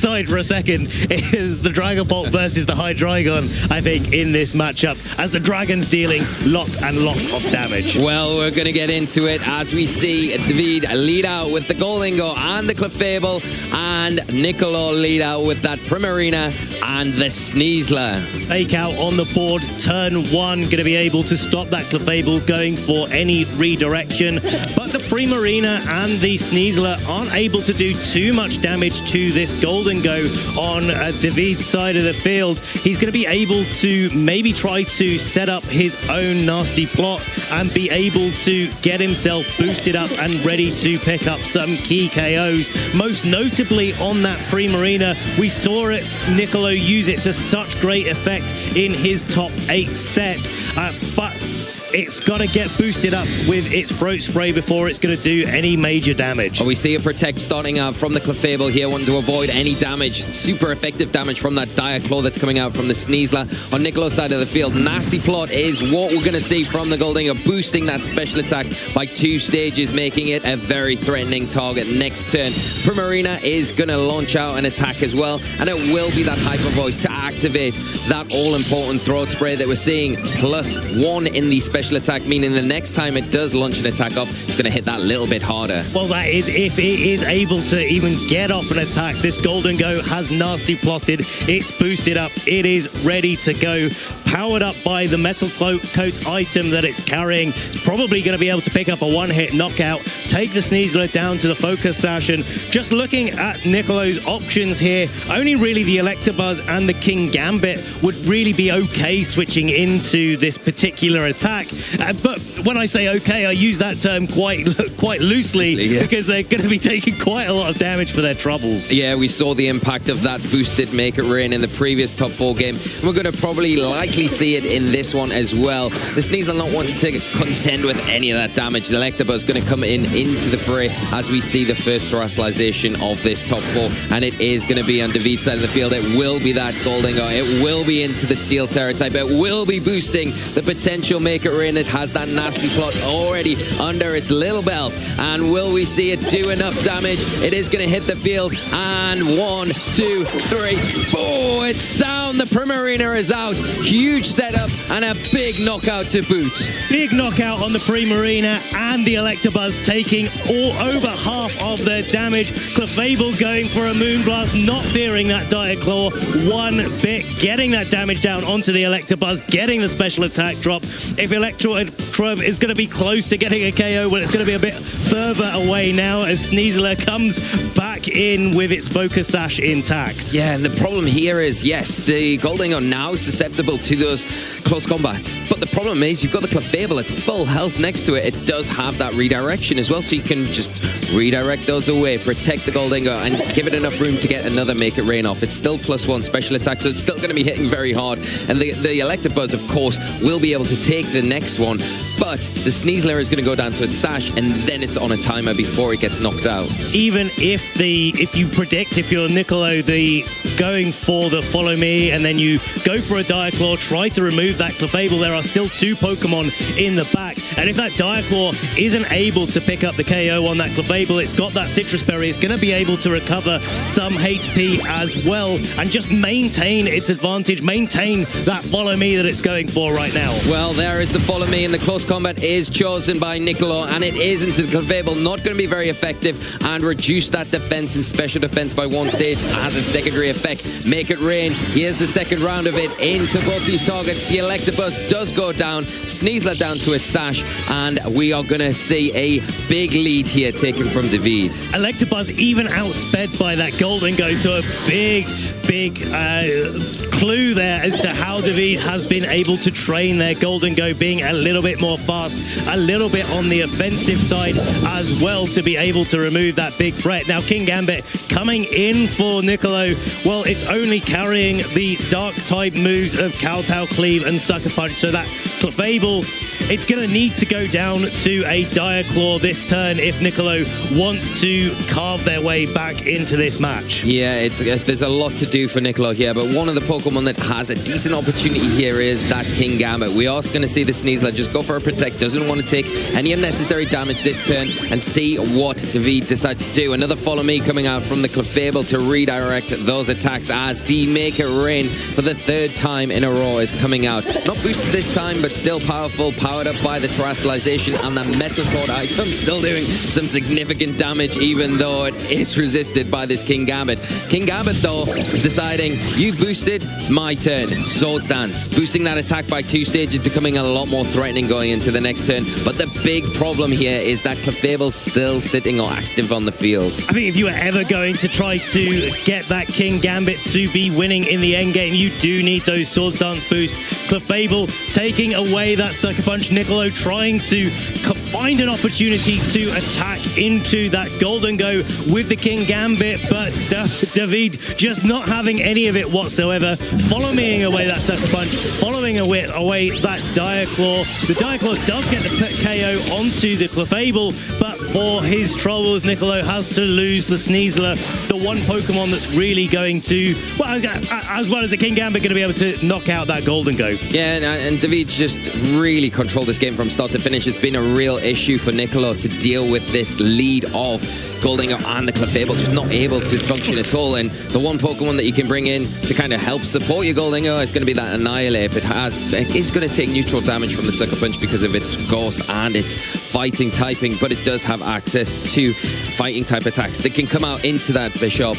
Side for a second is the Dragonbolt versus the Hydreigon, I think, in this matchup, as the Dragon's dealing lots and lots of damage. Well, we're going to get into it as we see Davide lead out with the Goldingo and the Clefable, and Nicolo lead out with that Primarina and the Sneasler. Fake out on the board, turn one, going to be able to stop that Clefable going for any redirection, but the Primarina and the Sneasler aren't able to do too much damage to this Golden Go on Davide's side of the field. He's going to be able to maybe try to set up his own nasty plot and be able to get himself boosted up and ready to pick up some key KOs. Most notably on that Primarina, we saw it, Nicolo use it to such great effect in his top 8 set, but it's got to get boosted up with its Throat Spray before it's going to do any major damage. Well, we see a Protect starting out from the Clefable here, wanting to avoid any damage. Super effective damage from that Dire Claw that's coming out from the Sneasler. On Nicolo's side of the field, Nasty Plot is what we're going to see from the Goldingo, boosting that special attack by 2 stages, making it a very threatening target next turn. Primarina is going to launch out an attack as well, and it will be that Hyper Voice to activate that all-important Throat Spray that we're seeing, +1 in the special attack, meaning the next time it does launch an attack off, it's going to hit that little bit harder. Well, that is if it is able to even get off an attack. This Goldingo has Nasty Plotted, it's boosted up, it is ready to go. Powered up by the Metal Coat item that it's carrying, it's probably going to be able to pick up a one-hit knockout, take the Sneasler down to the Focus Sash. And just looking at Nicolo's options here, only really the Electabuzz and the King Gambit would really be okay switching into this particular attack. But when I say okay, I use that term quite loosely, yeah, because they're going to be taking quite a lot of damage for their troubles. Yeah, we saw the impact of that boosted Make It Rain in the previous top 4 game. We're going to probably likely see it in this one as well. The Sneasler not wanting to contend with any of that damage. The Electabuzz going to come into the fray as we see the first terrestrialization of this top 4, and it is going to be on Davide's side of the field. It will be that Goldingo. It will be into the Steel Terror type. It will be boosting the potential Make It Rain. It has that Nasty Plot already under its little belt, and will we see it do enough damage? It is going to hit the field, and 1, 2, 3, 4, it's down. The Primarina is out. Huge setup and a big knockout to boot. Big knockout on the Primarina, and the Electabuzz taking over half of their damage. Clefable going for a Moonblast, not fearing that Dire Claw one bit, getting that damage down onto the Electabuzz, getting the special attack drop. If Electrode is going to be close to getting a KO, well, it's going to be a bit further away now as Sneasler comes back in with its Focus Sash intact. Yeah, and the problem here is, yes, the Goldingo now susceptible to those close combats, but the problem is you've got the Clefable, it's full health next to it. It does have that redirection as well, so you can just redirect those away, protect the Goldingo, and give it enough room to get another Make It Rain off. It's still +1 special attack, so it's still going to be hitting very hard, and the Electabuzz, of course, will be able to take the next one, but the Sneasler is going to go down to its Sash, and then it's on a timer before it gets knocked out. Even if you predict, if you're Nicolo, going for the Follow Me, and then you go for a Dire Claw, try to remove that Clefable, there are still 2 Pokemon in the back, and if that Dire Claw isn't able to pick up the KO on that Clefable, it's got that Citrus Berry, it's going to be able to recover some HP as well, and just maintain its advantage, maintain that Follow Me that it's going for right now. Well, there is the Follow Me, and the close combat is chosen by Nicolo, and it is into the Clefable, not going to be very effective, and reduce that defense and special defense by 1 stage as a secondary effect. Make It Rain, here's the second round of it into both these targets. The Electabuzz does go down, Sneasler down to its Sash, and we are going to see a big lead here taken from Davide. Electabuzz even outsped by that Goldingo, so a big clue there as to how Davide has been able to train their Goldingo, being a little bit more fast, a little bit on the offensive side as well, to be able to remove that big threat. Now King Gambit coming in for Nicolo, well, it's only carrying the dark type moves of Kowtow, Cleave and Sucker Punch, so that Clefable it's going to need to go down to a Dire Claw this turn if Nicolo wants to carve their way back into this match. Yeah, there's a lot to do for Nicolo here, but one of the Pokemon that has a decent opportunity here is that King Gambit. We are going to see the Sneasler just go for a Protect, doesn't want to take any unnecessary damage this turn, and see what Davide decides to do. Another Follow Me coming out from the Clefable to redirect those attacks as the Make It Rain for the third time in a row is coming out. Not boosted this time, but still powerful, powered up by the Terrestrialization, and the Metal Sword item still doing some significant damage, even though it is resisted by this King Gambit. King Gambit, though, deciding, you boosted, it's my turn. Swords Dance. Boosting that attack by 2 stages, becoming a lot more threatening going into the next turn. But the big problem here is that Clefable still sitting or active on the field. I think if you were ever going to try to get that King Gambit to be winning in the end game, you do need those Swords Dance boost. Clefable taking away that Sucker Punch. Nicolo trying to find an opportunity to attack into that Golden Go with the King Gambit, but Davide just not having any of it whatsoever. Following away that Sucker Punch, following away that Dire Claw. The Dire Claw does get the KO onto the Clefable, but for his troubles, Nicolo has to lose the Sneasler, the one Pokemon that's really going to, well, as well as the King Gambit, going to be able to knock out that Golden Go. Yeah, and Davide just really controlled this game from start to finish. It's been a real issue for Nicolo to deal with this lead of Golding and the Clefable, just not able to function at all. And the one Pokemon that you can bring in to kind of help support your Goldingo is going to be that Annihilate. It is going to take neutral damage from the Sucker Punch because of its Ghost and its fighting typing, but it does have access to fighting type attacks that can come out into that Bishop.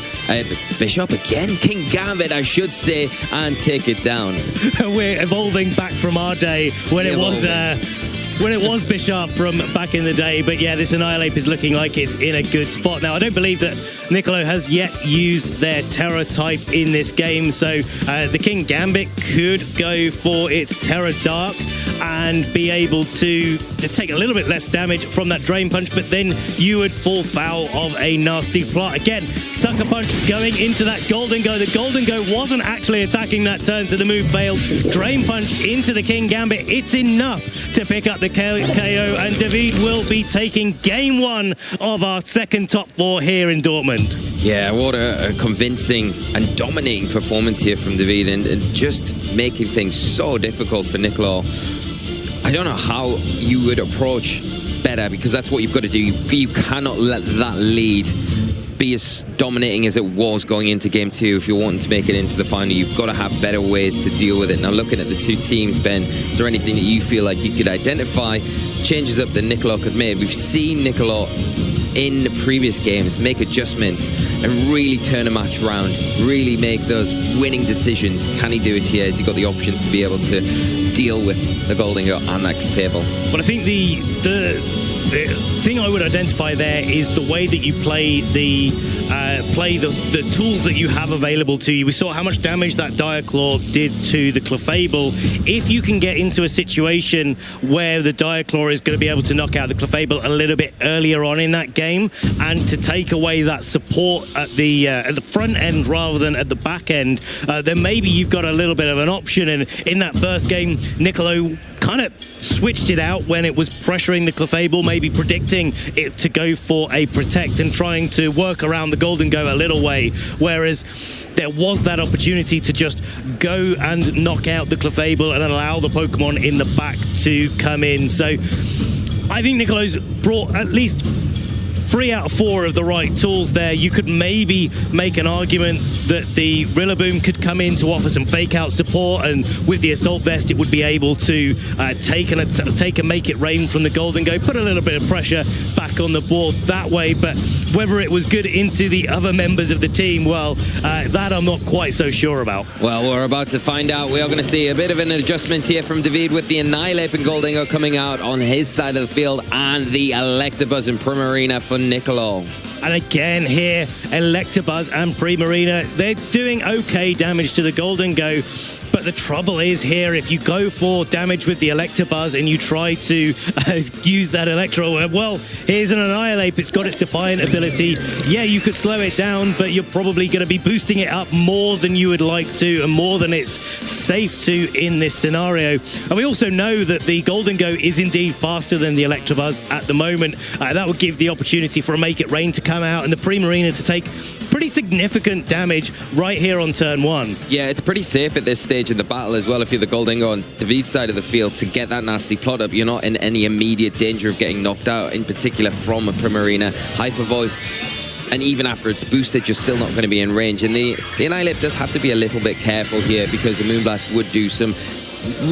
Bishop again? King Gambit, I should say, and take it down. We're evolving back from our day when it was Bishop from back in the day. But yeah, this Annihilate is looking like it's in a good spot. Now, I don't believe that Nicolo has yet used their Terra type in this game, so the King Gambit could go for its Terra Dark and be able to take a little bit less damage from that Drain Punch, but then you would fall foul of a nasty plot. Again, Sucker Punch going into that Golden Go. The Golden Go wasn't actually attacking that turn, so the move failed. Drain Punch into the King Gambit. It's enough to pick up the KO, and Davide will be taking game 1 of our second top 4 here in Dortmund. Yeah, what a convincing and dominating performance here from Davide, and just making things so difficult for Nicolo. I don't know how you would approach better, because that's what you've got to do. You cannot let that lead be as dominating as it was going into game 2. If you're wanting to make it into the final, you've got to have better ways to deal with it. Now, looking at the two teams, Ben, is there anything that you feel like you could identify changes up that Nicolo could make? We've seen Nicolo in the previous games make adjustments and really turn a match around, really make those winning decisions. Can he do it here? Has he got the options to be able to deal with the Golden Go and that Clefable? Well, I think the thing I would identify there is the way that you play the tools that you have available to you. We saw how much damage that Dire Claw did to the Clefable. If you can get into a situation where the Dire Claw is going to be able to knock out the Clefable a little bit earlier on in that game, and to take away that support at the front end rather than at the back end, then maybe you've got a little bit of an option. And in that first game, Nicolo kind of switched it out when it was pressuring the Clefable, maybe predicting it to go for a Protect and trying to work around the Golden Go a little way, whereas there was that opportunity to just go and knock out the Clefable and allow the Pokemon in the back to come in. So I think Nicolo's brought at least 3 out of 4 of the right tools there. You could maybe make an argument that the Rillaboom could come in to offer some fake out support, and with the Assault Vest it would be able to take and make it rain from the Golden Go, put a little bit of pressure back on the board that way. But whether it was good into the other members of the team, well, that I'm not quite so sure about. Well, we're about to find out. We are going to see a bit of an adjustment here from Davide with the Annihilate and Golden Go coming out on his side of the field, and the Electabuzz and Primarina for Nicolo. And again here, Electabuzz and Primarina, they're doing okay damage to the Golden Go. But the trouble is here, if you go for damage with the Electabuzz and you try to use that Electro Web, well, here's an Annihilate. It's got its Defiant ability. Yeah, you could slow it down, but you're probably going to be boosting it up more than you would like to and more than it's safe to in this scenario. And we also know that the Golden Go is indeed faster than the Electabuzz at the moment. That would give the opportunity for a Make It Rain to come out and the Primarina to take pretty significant damage right here on turn 1. Yeah, it's pretty safe at this stage in the battle as well if you're the Goldingo on David's side of the field to get that nasty plot up. You're not in any immediate danger of getting knocked out, in particular from a Primarina. Hyper Voice, and even after it's boosted, you're still not going to be in range. And the Annihilate does have to be a little bit careful here because the Moonblast would do some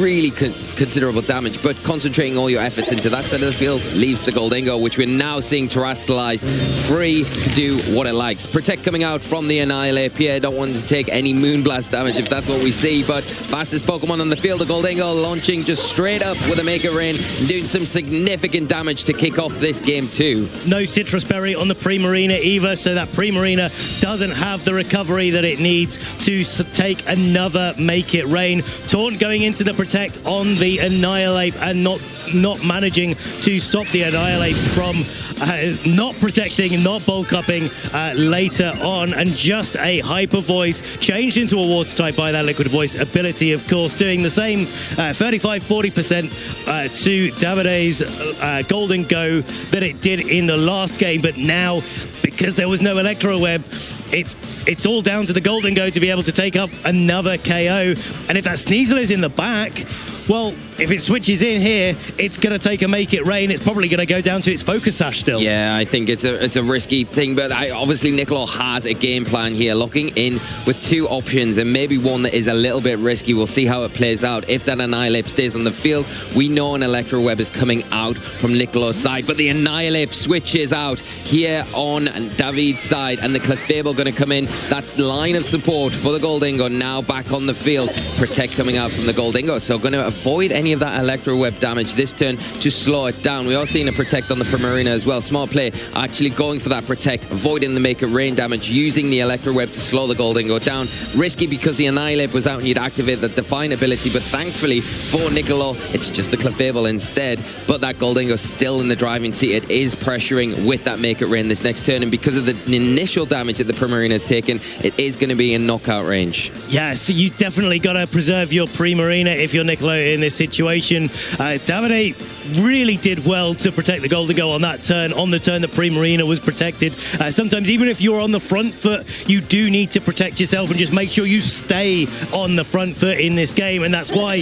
really considerable damage, but concentrating all your efforts into that side of the field leaves the Goldingo, which we're now seeing terrestrialize, free to do what it likes. Protect coming out from the Annihilate. Pierre don't want to take any Moonblast damage if that's what we see, but fastest Pokemon on the field, the Goldingo launching just straight up with a Make It Rain, doing some significant damage to kick off this game too. No Citrus Berry on the Primarina either, so that Primarina doesn't have the recovery that it needs to take another Make It Rain. Taunt going into the Protect on the Annihilate and not managing to stop the Annihilate from not protecting, not bulk upping later on, and just a Hyper Voice changed into a Water type by that Liquid Voice ability, of course, doing the same 35-40% to Davide's Golden Go that it did in the last game, but now because there was no Electro Web, it's all down to the Golden Go to be able to take up another KO. And if that Sneasel is in the back, well, if it switches in here, it's going to take a Make It Rain. It's probably going to go down to its Focus Sash still. Yeah, I think it's a risky thing, but obviously Nicolo has a game plan here, locking in with two options and maybe one that is a little bit risky. We'll see how it plays out. If that Annihilate stays on the field, we know an Electro Web is coming out from Nicolo's side, but the Annihilate switches out here on David's side, and the Clefable going to come in. That's line of support for the Goldingo now back on the field. Protect coming out from the Goldingo, so going to avoid any of that Electro Web damage this turn to slow it down. We are seeing a Protect on the Primarina as well. Smart play, actually going for that Protect, avoiding the Make It Rain damage, using the Electro Web to slow the Goldingo down. Risky because the Annihilate was out and you'd activate the Define ability, but thankfully for Nicolo, it's just the Clefable instead. But that Goldingo still in the driving seat. It is pressuring with that Make It Rain this next turn, and because of the initial damage that the Primarina has taken, it is going to be in knockout range. Yeah, so you definitely got to preserve your Primarina if you're Nicolo in this situation. Davide really did well to protect the Goldingo on that turn, on the turn that Primarina was protected. Sometimes even if you're on the front foot, you do need to protect yourself and just make sure you stay on the front foot in this game, and that's why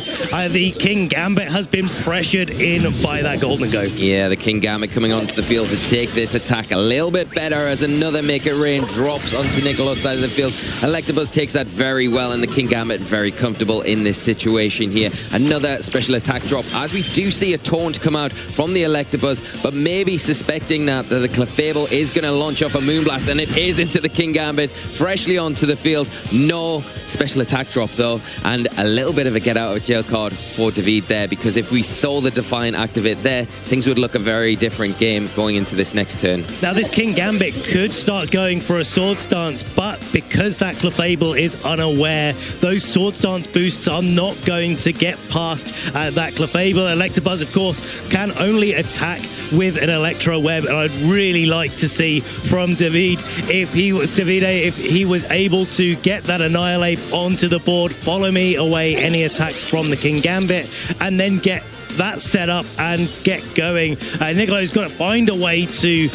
the King Gambit has been pressured in by that Goldingo. Yeah, the King Gambit coming onto the field to take this attack a little bit better as another Make It Rain drops onto Nicolo's side of the field. Electabuzz takes that very well, and the King Gambit very comfortable in this situation here. Another special attack drop as we do see a Taunt come out from the Electabuzz, but maybe suspecting that the Clefable is going to launch off a Moonblast, and it is into the King Gambit, freshly onto the field. No special attack drop though, and a little bit of a get out of jail card for David there, because if we saw the Defiant activate there, things would look a very different game going into this next turn. Now this King Gambit could start going for a Sword Stance, but because that Clefable is unaware, those Sword Stance boosts are not going to get past that Clefable. Electabuzz, of course, can only attack with an Electro Web, and I'd really like to see from Davide if he was able to get that Annihilate onto the board, follow me away any attacks from the King Gambit, and then get that set up and get going. Nicolo's got to find a way to,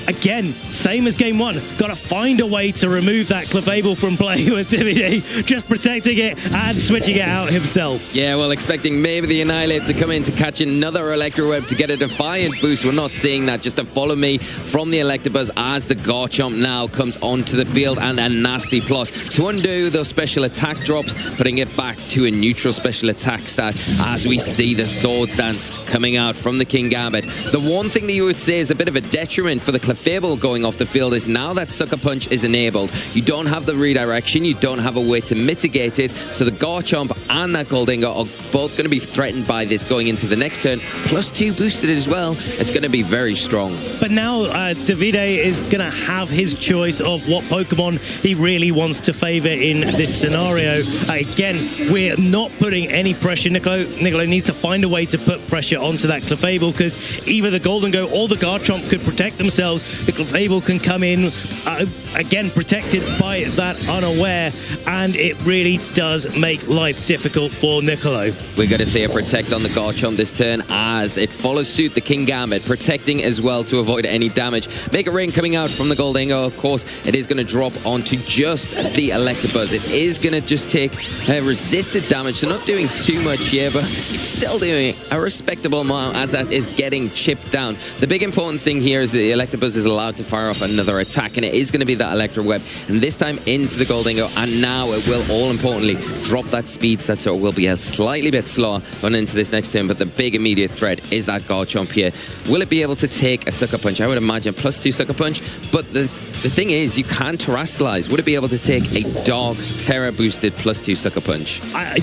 again, same as game one, got to find a way to remove that Clefable from play with Davide, just protecting it and switching it out himself. Yeah, well, expecting maybe the Annihilate to come in to catch another Electro Web to get a Defiant boost. We're not seeing that. Just a follow me from the Electabuzz as the Garchomp now comes onto the field, and a nasty plot to undo those special attack drops, putting it back to a neutral special attack stat as we see the Sword Stance coming out from the King Gambit. The one thing that you would say is a bit of a detriment for the Clefable going off the field is now that Sucker Punch is enabled, you don't have the redirection, you don't have a way to mitigate it, so the Garchomp and that Goldingo are both going to be threatened by this going into the next turn. +2 boosted as well. It's going to be very strong. But now Davide is going to have his choice of what Pokemon he really wants to favor in this scenario. Again, we're not putting any pressure. Nicolo needs to find a way to put pressure onto that Clefable, because either the Goldingo or the Garchomp could protect themselves. The Clefable can come in, again, protected by that Unaware, and it really does make life difficult for Nicolo. We're going to see a Protect on the Garchomp this turn as it follows suit the Kingambit, protecting as well to avoid any damage. Make It Rain coming out from the Goldingo. Of course, it is going to drop onto just the Electabuzz. It is going to just take resisted damage, so not doing too much here, but still doing a respectable amount as that is getting chipped down. The big important thing here is that the Electabuzz is allowed to fire off another attack, and it is going to be that Electro Web, and this time into the Goldingo, and now it will, all importantly, drop that speed stat, so it will be a slightly bit slower going into this next turn, but the big immediate threat is that Garchomp here. Will it be able to take a Sucker Punch? I would imagine +2 Sucker Punch, but the thing is, you can Terrastallize. Would it be able to take a Dark Terra boosted +2 Sucker Punch?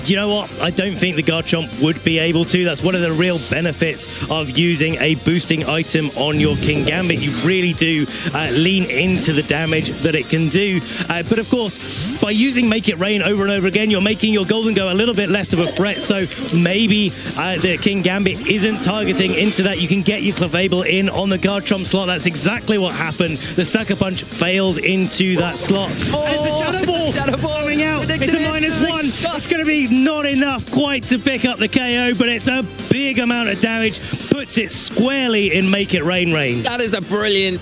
You know what? I don't think the Garchomp would be able to. That's one of the real benefits of using a boosting item on your Kingambit. You really do lean into the damage that it can do. But of course, by using Make It Rain over and over again, you're making your Goldingo a little bit less of a threat. So maybe the Kingambit isn't targeting into that. You can get your Clefable in on the Garchomp slot. That's exactly what happened. The Sucker Punch fails into that slot. It's a Shadow Ball coming out. It's a -1. It's going to be not enough quite to pick up the KO, but it's a big amount of damage. Puts it squarely in Make It Rain range. That is a brilliant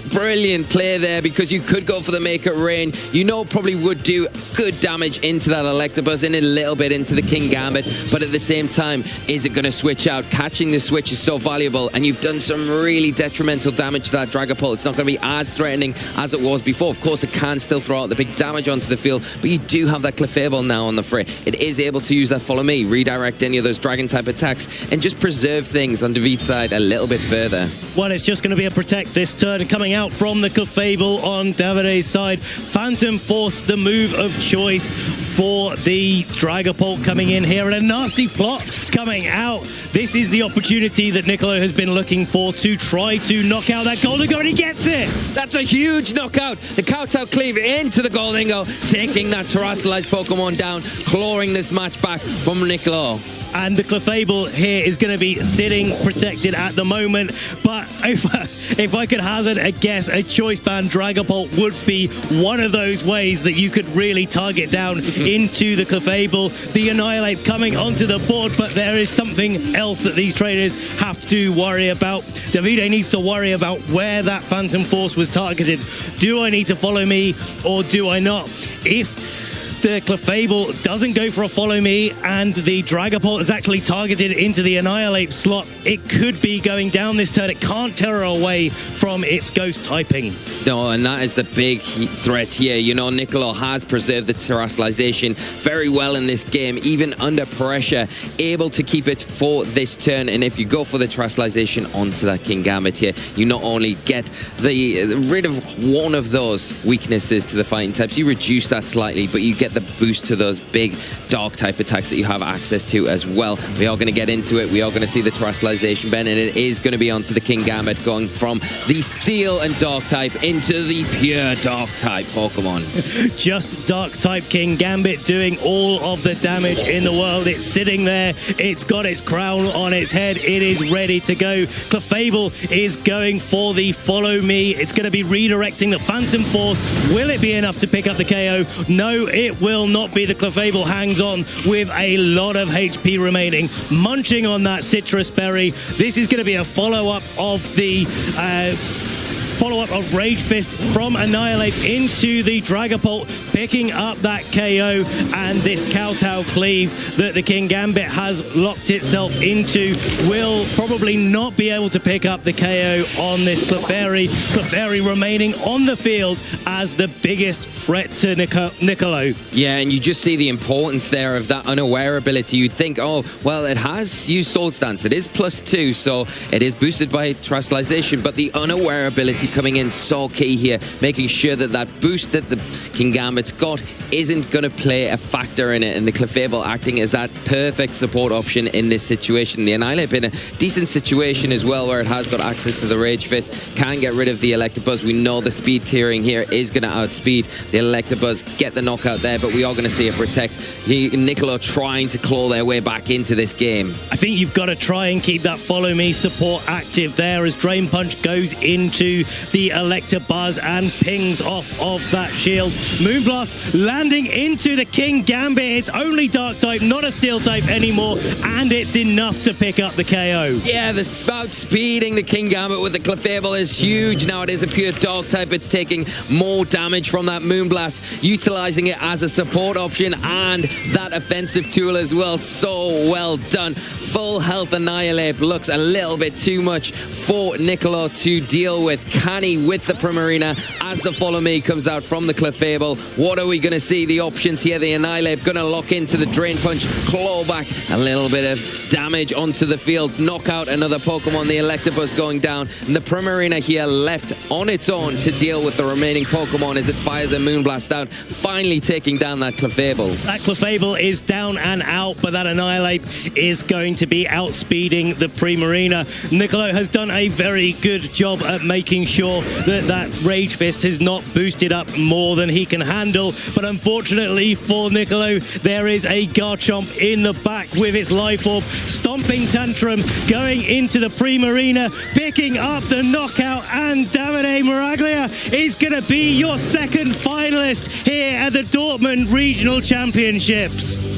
play there, because you could go for the Make It Rain. You know, probably would do good damage into that Electabuzz and a little bit into the Kingambit, but at the same time, is it going to switch out? Catching the switch is so valuable, and you've done some really detrimental damage to that Dragapult. It's not going to be as threatening as it was before. Of course, it can still throw out the big damage onto the field, but you do have that Clefable now on the fray. It is able to use that Follow Me, redirect any of those Dragon-type attacks, and just preserve things on David's side a little bit further. Well, it's just going to be a Protect this turn. Coming out from the Clefable on Davide's side, Phantom Force, the move of choice for the Dragapult coming in here, and a nasty plot coming out. This is the opportunity that Nicolo has been looking for to try to knock out that Goldingo, and he gets it! That's a huge knockout. The Kowtow Cleave into the Goldingo, taking that Terrastalized Pokemon down, clawing this match back from Nicolo. And the Clefable here is going to be sitting protected at the moment. But if I could hazard a guess, a Choice Band Dragapult would be one of those ways that you could really target down into the Clefable. The Annihilate coming onto the board, but there is something else that these trainers have to worry about. Davide needs to worry about where that Phantom Force was targeted. Do I need to Follow Me or do I not? If the Clefable doesn't go for a Follow Me and the Dragapult is actually targeted into the Annihilate slot, it could be going down this turn. It can't Terra away from its Ghost typing. No, and that is the big threat here. You know, Nicolo has preserved the Terrastalization very well in this game, even under pressure, able to keep it for this turn. And if you go for the Terrastalization onto that Kingambit here, you not only get rid of one of those weaknesses to the fighting types, you reduce that slightly, but you get the boost to those big Dark type attacks that you have access to as well. We are going to get into it. We are going to see the Terrastalization bend, and it is going to be onto the Kingambit, going from the Steel and Dark type into the pure Dark type Pokemon. Just Dark type Kingambit doing all of the damage in the world. It's sitting there. It's got its crown on its head. It is ready to go. Clefable is going for the Follow Me. It's going to be redirecting the Phantom Force. Will it be enough to pick up the KO? No, it will not be. The Clefable hangs on with a lot of HP remaining, munching on that Citrus Berry. This is going to be a follow-up of the Rage Fist from Annihilate into the Dragapult, picking up that KO, and this Kowtow Cleave that the Kingambit has locked itself into will probably not be able to pick up the KO on this Clefairy. Clefairy remaining on the field as the biggest threat to Nicolo. Yeah, and you just see the importance there of that Unaware ability. You'd think, oh, well, it has used Sword Stance. It is +2, so it is boosted by Terrastalization, but the Unaware ability coming in so key here, making sure that that boost that the King Gambit's got isn't going to play a factor in it, and the Clefable acting as that perfect support option in this situation. The Annihilate in a decent situation as well, where it has got access to the Rage Fist, can get rid of the Electabuzz. We know the speed tiering here is going to outspeed the Electabuzz, get the knockout there, but we are going to see a protect. Nicolo trying to claw their way back into this game. I think you've got to try and keep that follow me support active there as Drain Punch goes into the Electabuzz and pings off of that shield. Moonblast landing into the King Gambit. It's only Dark type, not a Steel type anymore, and it's enough to pick up the KO. Yeah, the outspeeding the King Gambit with the Clefable is huge. Now it is a pure Dark type. It's taking more damage from that Moonblast, utilizing it as a support option and that offensive tool as well. So well done. Full health Annihilate looks a little bit too much for Nicolo to deal with. Can he with the Primarina as the Follow Me comes out from the Clefable? What are we going to see? The options here. The Annihilate going to lock into the Drain Punch, claw back a little bit of damage onto the field, knock out another Pokemon. The Electabuzz going down, and the Primarina here left on its own to deal with the remaining Pokemon as it fires a Moonblast out, finally taking down that Clefable. That Clefable is down and out, but that Annihilate is going to be outspeeding the Primarina. Nicolo has done a very good job at making sure that that Rage Fist has not boosted up more than he can handle, but unfortunately for Nicolo, there is a Garchomp in the back with its Life Orb, stomping Tantrum, going into the Primarina, picking up the knockout, and Davide Miraglia is going to be your second finalist here at the Dortmund Regional Championships.